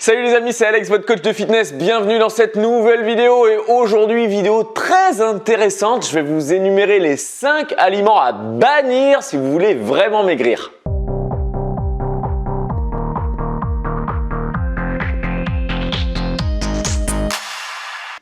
Salut les amis, c'est Alex, votre coach de fitness. Bienvenue dans cette nouvelle vidéo et aujourd'hui, vidéo très intéressante. Je vais vous énumérer les 5 aliments à bannir si vous voulez vraiment maigrir.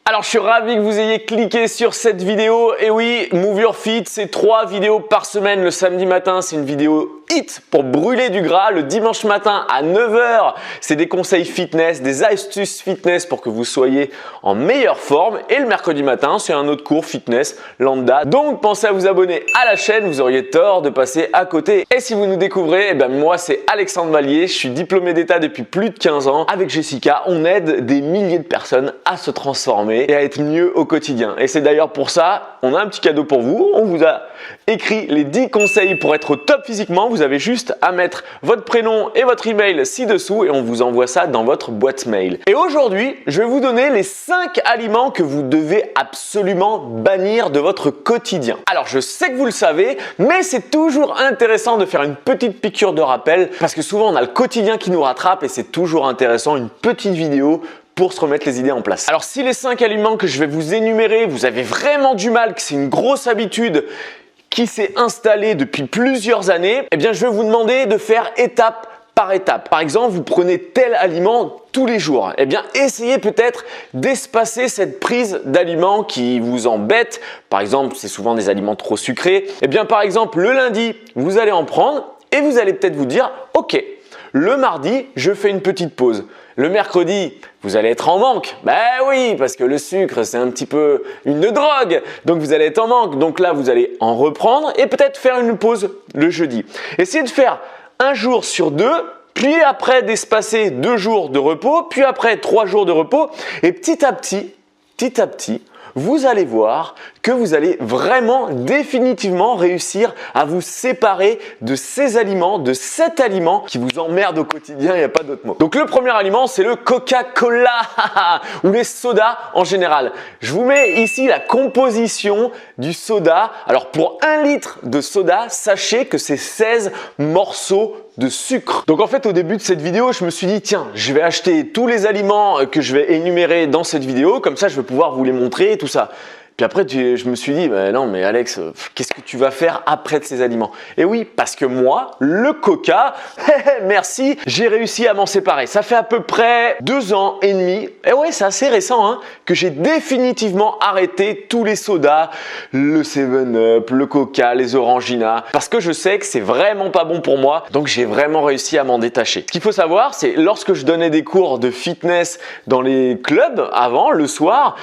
Alors je suis ravi que vous ayez cliqué sur cette vidéo et oui, Move Your Fit, c'est 3 vidéos par semaine. Le samedi matin, c'est une vidéo HIT pour brûler du gras. Le dimanche matin à 9 h, c'est des conseils fitness, des astuces fitness pour que vous soyez en meilleure forme. Et le mercredi matin, c'est un autre cours fitness lambda. Donc pensez à vous abonner à la chaîne, vous auriez tort de passer à côté. Et si vous nous découvrez, moi c'est Alexandre Vallier, je suis diplômé d'État depuis plus de 15 ans. Avec Jessica, on aide des milliers de personnes à se transformer et à être mieux au quotidien. Et c'est d'ailleurs pour ça, on a un petit cadeau pour vous. On vous a écrit les 10 conseils pour être au top physiquement. Vous avez juste à mettre votre prénom et votre email ci-dessous et on vous envoie ça dans votre boîte mail. Et aujourd'hui, je vais vous donner les 5 aliments que vous devez absolument bannir de votre quotidien. Alors, je sais que vous le savez, mais c'est toujours intéressant de faire une petite piqûre de rappel parce que souvent on a le quotidien qui nous rattrape et c'est toujours intéressant, une petite vidéo pour se remettre les idées en place. Alors si les 5 aliments que je vais vous énumérer, vous avez vraiment du mal, que c'est une grosse habitude qui s'est installée depuis plusieurs années, eh bien je vais vous demander de faire étape par étape. Par exemple, vous prenez tel aliment tous les jours. Eh bien, essayez peut-être d'espacer cette prise d'aliments qui vous embête. Par exemple, c'est souvent des aliments trop sucrés. Eh bien, par exemple, le lundi, vous allez en prendre et vous allez peut-être vous dire « Ok, le mardi, je fais une petite pause. Le mercredi, vous allez être en manque. Ben oui, parce que le sucre, c'est un petit peu une drogue. Donc, vous allez être en manque. Donc là, vous allez en reprendre et peut-être faire une pause le jeudi. Essayez de faire un jour sur 2, puis après d'espacer 2 jours de repos, puis après 3 jours de repos. Et petit à petit, vous allez voir que vous allez vraiment définitivement réussir à vous séparer de ces aliments, de cet aliment qui vous emmerde au quotidien, il n'y a pas d'autre mot. Donc le premier aliment, c'est le Coca-Cola ou les sodas en général. Je vous mets ici la composition du soda. Alors pour 1 litre de soda, sachez que c'est 16 morceaux de sucre. Donc en fait au début de cette vidéo, je me suis dit tiens, je vais acheter tous les aliments que je vais énumérer dans cette vidéo, comme ça je vais pouvoir vous les montrer et tout ça. Puis après, je me suis dit, non mais Alex, qu'est-ce que tu vas faire après de ces aliments? Et oui, parce que moi, le Coca, merci, j'ai réussi à m'en séparer. Ça fait à peu près 2 ans et demi, et ouais, c'est assez récent, hein, que j'ai définitivement arrêté tous les sodas, le 7-Up, le Coca, les Orangina, parce que je sais que c'est vraiment pas bon pour moi, donc j'ai vraiment réussi à m'en détacher. Ce qu'il faut savoir, c'est lorsque je donnais des cours de fitness dans les clubs avant, le soir,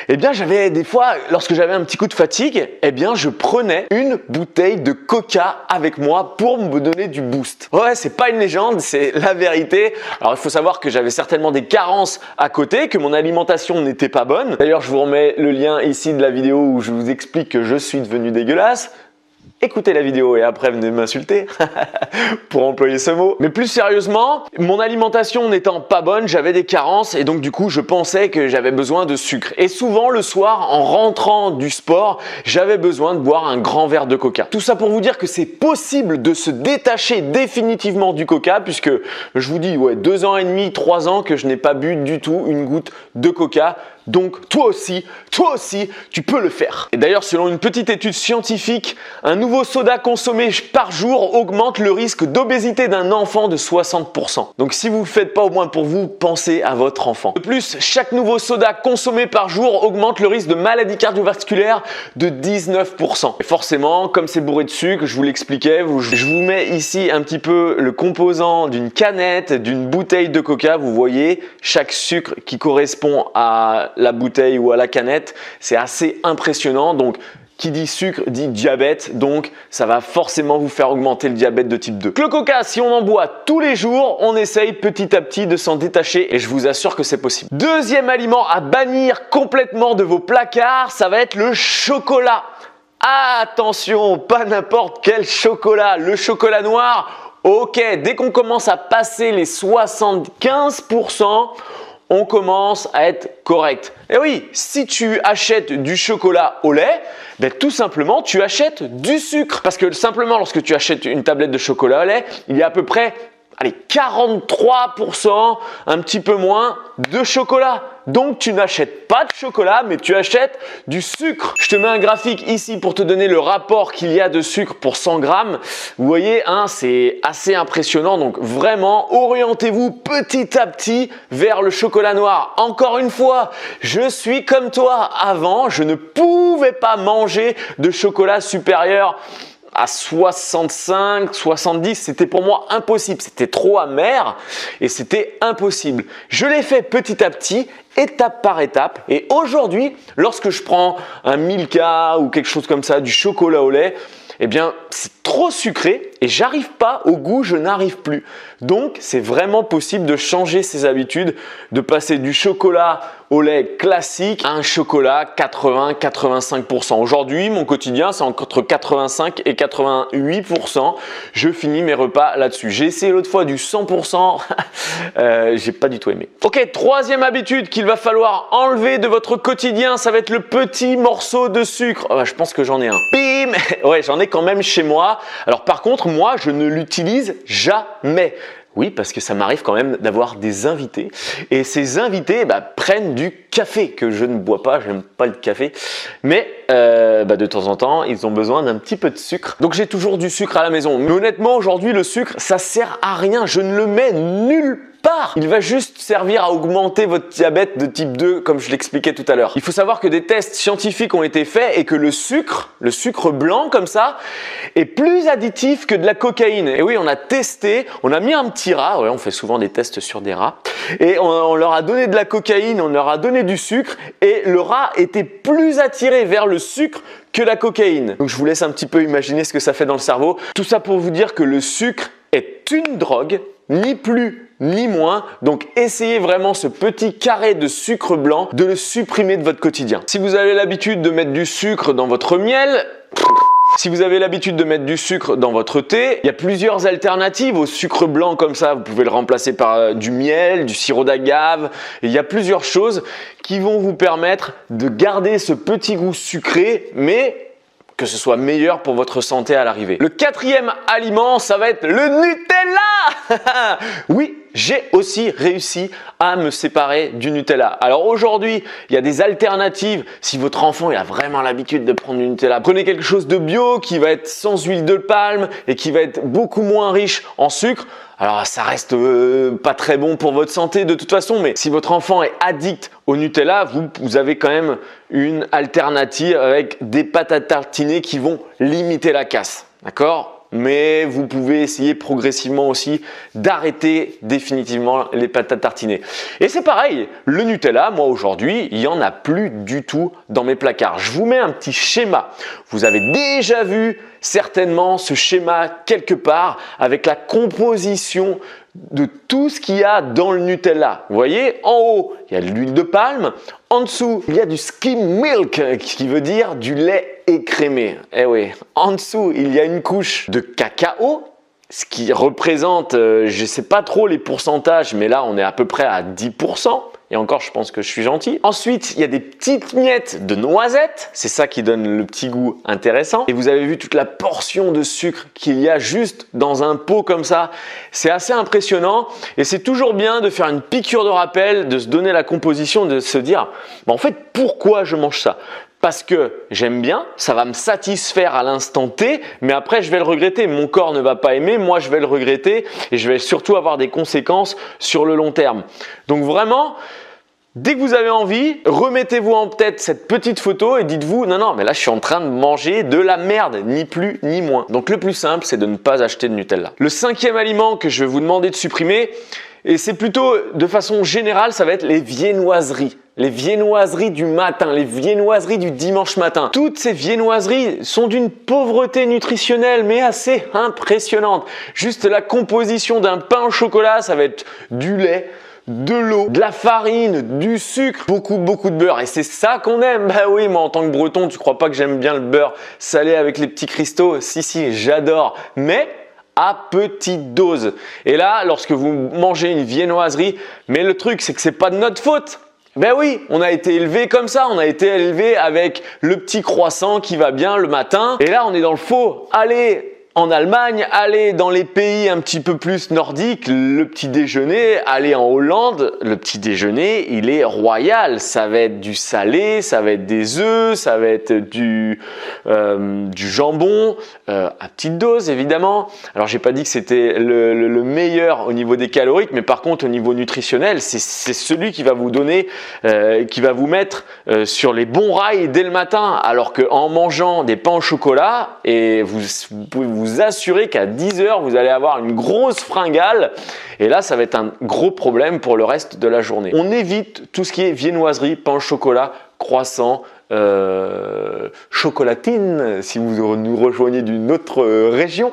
eh bien j'avais des fois, lorsque j'avais un petit coup de fatigue, eh bien je prenais une bouteille de Coca avec moi pour me donner du boost. Ouais, c'est pas une légende, c'est la vérité. Alors il faut savoir que j'avais certainement des carences à côté, que mon alimentation n'était pas bonne. D'ailleurs, je vous remets le lien ici de la vidéo où je vous explique que je suis devenu dégueulasse. Écoutez la vidéo et après venez m'insulter pour employer ce mot. Mais plus sérieusement, mon alimentation n'étant pas bonne, j'avais des carences et donc du coup je pensais que j'avais besoin de sucre. Et souvent le soir en rentrant du sport, j'avais besoin de boire un grand verre de Coca. Tout ça pour vous dire que c'est possible de se détacher définitivement du Coca puisque je vous dis 2 ans et demi, 3 ans que je n'ai pas bu du tout une goutte de Coca. Donc toi aussi, tu peux le faire. Et d'ailleurs, selon une petite étude scientifique, un nouveau soda consommé par jour augmente le risque d'obésité d'un enfant de 60%. Donc si vous ne le faites pas au moins pour vous, pensez à votre enfant. De plus, chaque nouveau soda consommé par jour augmente le risque de maladie cardiovasculaire de 19%. Et forcément, comme c'est bourré de sucre, je vous l'expliquais, je vous mets ici un petit peu le composant d'une canette, d'une bouteille de Coca. Vous voyez, chaque sucre qui correspond à la bouteille ou à la canette, c'est assez impressionnant. Donc qui dit sucre dit diabète, donc ça va forcément vous faire augmenter le diabète de type 2. Le Coca, si on en boit tous les jours, on essaye petit à petit de s'en détacher et je vous assure que c'est possible. Deuxième aliment à bannir complètement de vos placards, ça va être le chocolat. Attention, pas n'importe quel chocolat, le chocolat noir. Ok, dès qu'on commence à passer les 75%, on commence à être correct. Et oui, si tu achètes du chocolat au lait, tout simplement, tu achètes du sucre. Parce que simplement, lorsque tu achètes une tablette de chocolat au lait, il y a à peu près allez, 43%, un petit peu moins, de chocolat. Donc tu n'achètes pas de chocolat, mais tu achètes du sucre. Je te mets un graphique ici pour te donner le rapport qu'il y a de sucre pour 100 grammes. Vous voyez, hein, c'est assez impressionnant. Donc vraiment, orientez-vous petit à petit vers le chocolat noir. Encore une fois, je suis comme toi. Avant, je ne pouvais pas manger de chocolat supérieur à 65, 70, c'était pour moi impossible. C'était trop amer et c'était impossible. Je l'ai fait petit à petit, étape par étape. Et aujourd'hui, lorsque je prends un Milka ou quelque chose comme ça, du chocolat au lait, eh bien, c'est trop sucré et j'arrive pas au goût, je n'arrive plus. Donc, c'est vraiment possible de changer ses habitudes, de passer du chocolat au lait classique à un chocolat 80-85%. Aujourd'hui, mon quotidien, c'est entre 85 et 88%. Je finis mes repas là-dessus. J'ai essayé l'autre fois du 100%. J'ai pas du tout aimé. Ok, troisième habitude qu'il va falloir enlever de votre quotidien, ça va être le petit morceau de sucre. Oh, bah, je pense que j'en ai un. Bim! Ouais, j'en ai quand même chez moi. Alors par contre, moi, je ne l'utilise jamais. Oui, parce que ça m'arrive quand même d'avoir des invités. Et ces invités prennent du café, que je ne bois pas, j'aime pas le café. Mais de temps en temps, ils ont besoin d'un petit peu de sucre. Donc j'ai toujours du sucre à la maison. Mais honnêtement, aujourd'hui, le sucre, ça sert à rien. Je ne le mets nulle part. Il va juste servir à augmenter votre diabète de type 2, comme je l'expliquais tout à l'heure. Il faut savoir que des tests scientifiques ont été faits et que le sucre blanc comme ça, est plus additif que de la cocaïne. Et oui, on a testé, on a mis un petit rat, ouais, on fait souvent des tests sur des rats, et on leur a donné de la cocaïne, on leur a donné du sucre, et le rat était plus attiré vers le sucre que la cocaïne. Donc je vous laisse un petit peu imaginer ce que ça fait dans le cerveau. Tout ça pour vous dire que le sucre est une drogue, ni plus ni moins. Donc essayez vraiment ce petit carré de sucre blanc de le supprimer de votre quotidien. Si vous avez l'habitude de mettre du sucre dans votre miel, si vous avez l'habitude de mettre du sucre dans votre thé, il y a plusieurs alternatives au sucre blanc comme ça. Vous pouvez le remplacer par du miel, du sirop d'agave. Il y a plusieurs choses qui vont vous permettre de garder ce petit goût sucré, mais que ce soit meilleur pour votre santé à l'arrivée. Le quatrième aliment, ça va être le Nutella. Oui, j'ai aussi réussi à me séparer du Nutella. Alors aujourd'hui, il y a des alternatives. Si votre enfant il a vraiment l'habitude de prendre du Nutella, prenez quelque chose de bio qui va être sans huile de palme et qui va être beaucoup moins riche en sucre. Alors ça reste pas très bon pour votre santé de toute façon, mais si votre enfant est addict au Nutella, vous avez quand même une alternative avec des pâtes à tartiner qui vont limiter la casse, d'accord ? Mais vous pouvez essayer progressivement aussi d'arrêter définitivement les pâtes à tartiner. Et c'est pareil, le Nutella, moi aujourd'hui, il n'y en a plus du tout dans mes placards. Je vous mets un petit schéma. Vous avez déjà vu certainement ce schéma quelque part avec la composition de tout ce qu'il y a dans le Nutella. Vous voyez, en haut, il y a de l'huile de palme. En dessous, il y a du skim milk, qui veut dire du lait écrémé. Eh oui, en dessous, il y a une couche de cacao, ce qui représente, je ne sais pas trop les pourcentages, mais là, on est à peu près à 10%. Et encore, je pense que je suis gentil. Ensuite, il y a des petites miettes de noisettes. C'est ça qui donne le petit goût intéressant. Et vous avez vu toute la portion de sucre qu'il y a juste dans un pot comme ça. C'est assez impressionnant. Et c'est toujours bien de faire une piqûre de rappel, de se donner la composition, de se dire, en fait, pourquoi je mange ça ? Parce que j'aime bien, ça va me satisfaire à l'instant T, mais après je vais le regretter. Mon corps ne va pas aimer, moi je vais le regretter et je vais surtout avoir des conséquences sur le long terme. Donc vraiment, dès que vous avez envie, remettez-vous en tête cette petite photo et dites-vous non, mais là je suis en train de manger de la merde, ni plus ni moins. Donc le plus simple, c'est de ne pas acheter de Nutella. Le cinquième aliment que je vais vous demander de supprimer, et c'est plutôt de façon générale, ça va être les viennoiseries. Les viennoiseries du matin, les viennoiseries du dimanche matin. Toutes ces viennoiseries sont d'une pauvreté nutritionnelle mais assez impressionnante. Juste la composition d'un pain au chocolat, ça va être du lait, de l'eau, de la farine, du sucre, beaucoup de beurre. Et c'est ça qu'on aime. Bah oui, moi en tant que breton, tu crois pas que j'aime bien le beurre salé avec les petits cristaux? Si, j'adore. Mais à petite dose. Et là, lorsque vous mangez une viennoiserie, mais le truc, c'est que c'est pas de notre faute. Ben oui, on a été élevé comme ça, on a été élevé avec le petit croissant qui va bien le matin. Et là, on est dans le faux. Allez, en Allemagne, allez dans les pays un petit peu plus nordiques, le petit déjeuner, allez en Hollande, le petit déjeuner, il est royal. Ça va être du salé, ça va être des œufs, ça va être du jambon, à petite dose évidemment. Alors j'ai pas dit que c'était le meilleur au niveau des caloriques, mais par contre au niveau nutritionnel, c'est celui qui va vous donner, qui va vous mettre sur les bons rails dès le matin. Alors qu'en mangeant des pains au chocolat, et vous pouvez vous assurer qu'à 10 h, vous allez avoir une grosse fringale. Et là, ça va être un gros problème pour le reste de la journée. On évite tout ce qui est viennoiserie, pain au chocolat, croissant, chocolatine, si vous nous rejoignez d'une autre région.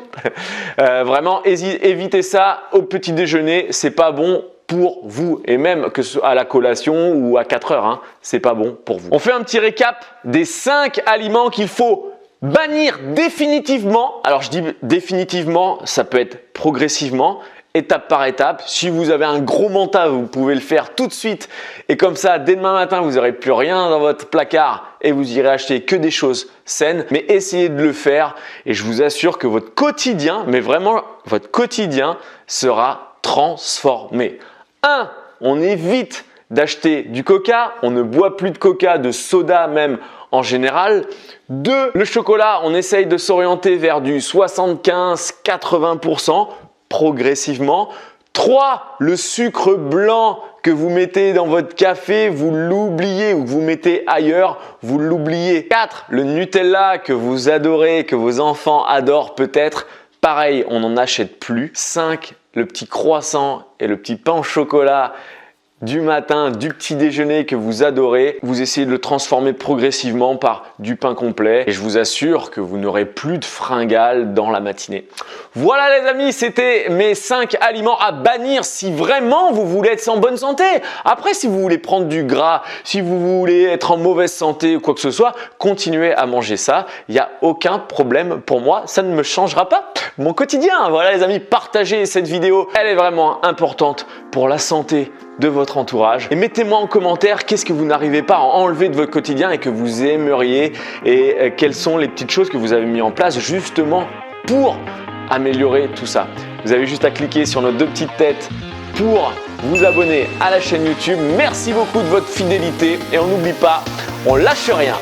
Vraiment, évitez ça au petit déjeuner, c'est pas bon pour vous, et même que ce soit à la collation ou à 4 heures, hein, c'est pas bon pour vous. On fait un petit récap des 5 aliments qu'il faut bannir définitivement. Alors je dis définitivement, ça peut être progressivement, étape par étape. Si vous avez un gros mental, vous pouvez le faire tout de suite. Et comme ça, dès demain matin, vous n'aurez plus rien dans votre placard et vous irez acheter que des choses saines. Mais essayez de le faire et je vous assure que votre quotidien, mais vraiment votre quotidien sera transformé. 1. On évite d'acheter du coca. On ne boit plus de coca, de soda même en général. 2. Le chocolat, on essaye de s'orienter vers du 75-80%. Progressivement. 3. Le sucre blanc que vous mettez dans votre café, vous l'oubliez, ou que vous mettez ailleurs, vous l'oubliez. 4. Le Nutella que vous adorez, que vos enfants adorent peut-être, pareil, on n'en achète plus. 5. Le petit croissant et le petit pain au chocolat du matin, du petit déjeuner que vous adorez, vous essayez de le transformer progressivement par du pain complet et je vous assure que vous n'aurez plus de fringales dans la matinée. Voilà les amis, c'était mes 5 aliments à bannir si vraiment vous voulez être en bonne santé. Après, si vous voulez prendre du gras, si vous voulez être en mauvaise santé ou quoi que ce soit, continuez à manger ça. Il n'y a aucun problème pour moi, ça ne me changera pas mon quotidien. Voilà les amis, partagez cette vidéo, elle est vraiment importante pour la santé de votre entourage. Et mettez-moi en commentaire qu'est-ce que vous n'arrivez pas à enlever de votre quotidien et que vous aimeriez et quelles sont les petites choses que vous avez mis en place justement pour améliorer tout ça. Vous avez juste à cliquer sur nos 2 petites têtes pour vous abonner à la chaîne YouTube. Merci beaucoup de votre fidélité et on n'oublie pas, on lâche rien.